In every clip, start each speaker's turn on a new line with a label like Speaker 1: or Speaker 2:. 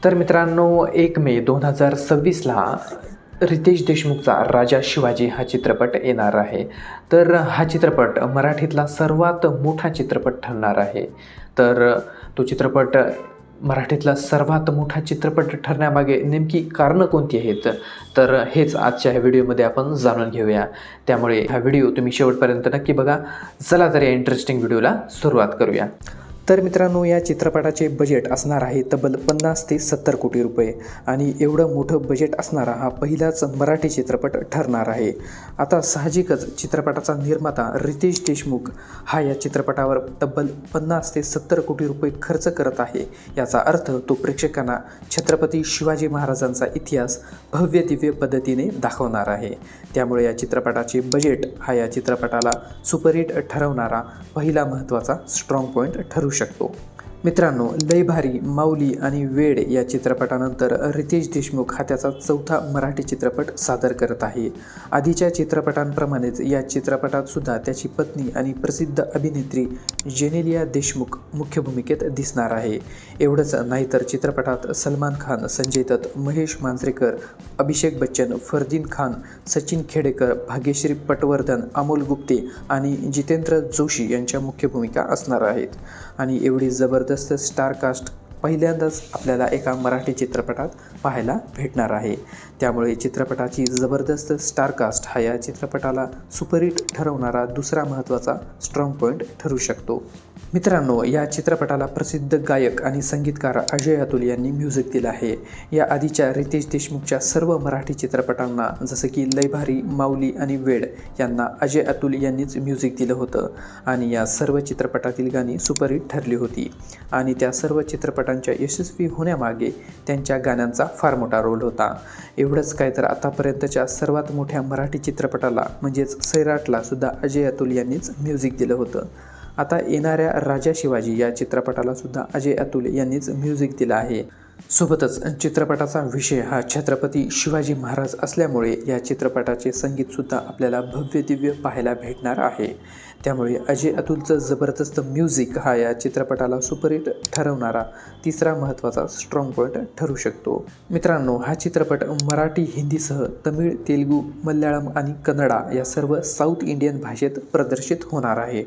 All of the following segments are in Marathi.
Speaker 1: तर मित्रांनो 1 मे 2026ला रितेश देशमुखचा राजा शिवाजी हा चित्रपट येणार आहे. तर हा चित्रपट मराठीतला सर्वात मोठा चित्रपट ठरणार आहे. तर तो चित्रपट मराठीतला सर्वात मोठा चित्रपट ठरण्यामागे नेमकी कारणं कोणती आहेत? तर हेच आजच्या ह्या व्हिडिओमध्ये आपण जाणून घेऊया. त्यामुळे हा व्हिडिओ तुम्ही शेवटपर्यंत नक्की बघा. चला तर या इंटरेस्टिंग व्हिडिओला सुरुवात करूया. तर मित्रांनो, या चित्रपटाचे बजेट असणार आहे तब्बल 50 ते 70 कोटी रुपये आणि एवढं मोठं बजेट असणारा हा पहिलाच मराठी चित्रपट ठरणार आहे. आता साहजिकच चित्रपटाचा निर्माता रितेश देशमुख हा या चित्रपटावर तब्बल 50 ते 70 कोटी रुपये खर्च करत आहे. याचा अर्थ तो प्रेक्षकांना छत्रपती शिवाजी महाराजांचा इतिहास भव्य दिव्य पद्धतीने दाखवणार आहे. त्यामुळे या चित्रपटाचे बजेट हा या चित्रपटाला सुपरहिट ठरवणारा पहिला महत्त्वाचा स्ट्रॉंग पॉईंट ठरू शकतो. मित्रांनो, लय भारी, माऊली आणि वेड या चित्रपटानंतर रितेश देशमुख हा त्याचा चौथा मराठी चित्रपट सादर करत आहे. आधीच्या चित्रपटांप्रमाणेच या चित्रपटात सुद्धा त्याची पत्नी आणि प्रसिद्ध अभिनेत्री जेनेलिया देशमुख मुख्य भूमिकेत दिसणार आहे. एवढंच नाही तर चित्रपटात सलमान खान, संजय दत्त, महेश मांजरेकर, अभिषेक बच्चन, फरदीन खान, सचिन खेडेकर, भाग्यश्री पटवर्धन, अमोल गुप्ते आणि जितेंद्र जोशी यांच्या मुख्य भूमिका असणार आहेत. आणि एवढी जबरदस्त स्टार कास्ट पहिल्यांदाच आपल्याला एका मराठी चित्रपटात पाहायला भेटणार आहे. त्यामुळे चित्रपटाची जबरदस्त स्टार कास्ट हा या चित्रपटाला सुपरहिट ठरवणारा दुसरा महत्त्वाचा स्ट्रॉंग पॉईंट ठरू शकतो. मित्रांनो, या चित्रपटाला प्रसिद्ध गायक आणि संगीतकार अजय अतुल यांनी म्युझिक दिलं आहे. या आधीच्या रितेश देशमुखच्या सर्व मराठी चित्रपटांना जसं की लय भारी, माऊली आणि वेड यांना अजय अतुल यांनीच म्युझिक दिलं होतं आणि या सर्व चित्रपटातील गाणी सुपरहिट ठरली होती. आणि त्या सर्व चित्रपटांच्या यशस्वी होण्यामागे त्यांच्या गाण्यांचा फार मोठा रोल होता. एवढंच काय तर आतापर्यंतच्या सर्वात मोठ्या मराठी चित्रपटाला म्हणजेच सैराटला सुद्धा अजय अतुल यांनीच म्युझिक दिलं होतं. आता येणाऱ्या राजा शिवाजी या चित्रपटाला सुद्धा अजय अतुल यांनीच म्युझिक दिलं आहे. सोबतच चित्रपटाचा विषय हा छत्रपती शिवाजी महाराज असल्यामुळे या चित्रपटाचे संगीतसुद्धा आपल्याला भव्य दिव्य पाहायला भेटणार आहे. त्यामुळे अजय अतुलचं जबरदस्त म्युझिक हा या चित्रपटाला सुपरहिट ठरवणारा तिसरा महत्त्वाचा स्ट्रॉंग पॉईंट ठरू शकतो. मित्रांनो, हा चित्रपट मराठी, हिंदीसह तमिळ, तेलुगू, मल्याळम आणि कन्नडा या सर्व साऊथ इंडियन भाषेत प्रदर्शित होणार आहे.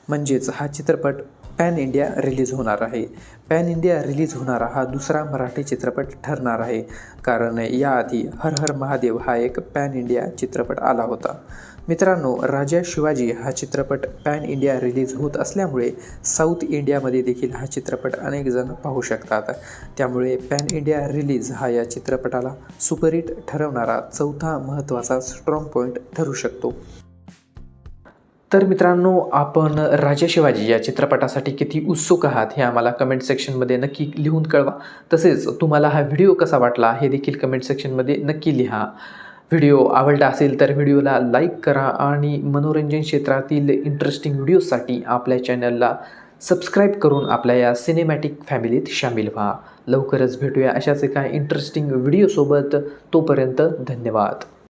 Speaker 1: म्हणजेच हा चित्रपट पॅन इंडिया रिलीज होणार आहे. पॅन इंडिया रिलीज होणारा हा दुसरा मराठी चित्रपट ठरणार आहे. कारण याआधी हर हर महादेव हा एक पॅन इंडिया चित्रपट आला होता. मित्रांनो, राजा शिवाजी हा चित्रपट पॅन इंडिया रिलीज होत असल्यामुळे साऊथ इंडियामध्ये देखील हा चित्रपट अनेक जण पाहू शकतात. त्यामुळे पॅन इंडिया रिलीज हा या चित्रपटाला सुपरहिट ठरवणारा चौथा महत्त्वाचा स्ट्रॉंग पॉईंट ठरू शकतो. तर मित्रांनो, आपण राजा शिवाजी या चित्रपटासाठी किती उत्सुक आहात हे आम्हाला कमेंट सेक्शनमध्ये नक्की लिहून कळवा. तसेच तुम्हाला हा व्हिडिओ कसा वाटला हे देखील कमेंट सेक्शनमध्ये नक्की लिहा. व्हिडिओ आवडला असेल तर व्हिडिओला लाईक करा आणि मनोरंजन क्षेत्रातील इंटरेस्टिंग व्हिडिओसाठी आपल्या चॅनलला सबस्क्राईब करून आपल्या या सिनेमॅटिक फॅमिलीत सामील व्हा. लवकरच भेटूया अशाच एका इंटरेस्टिंग व्हिडिओसोबत. तोपर्यंत धन्यवाद.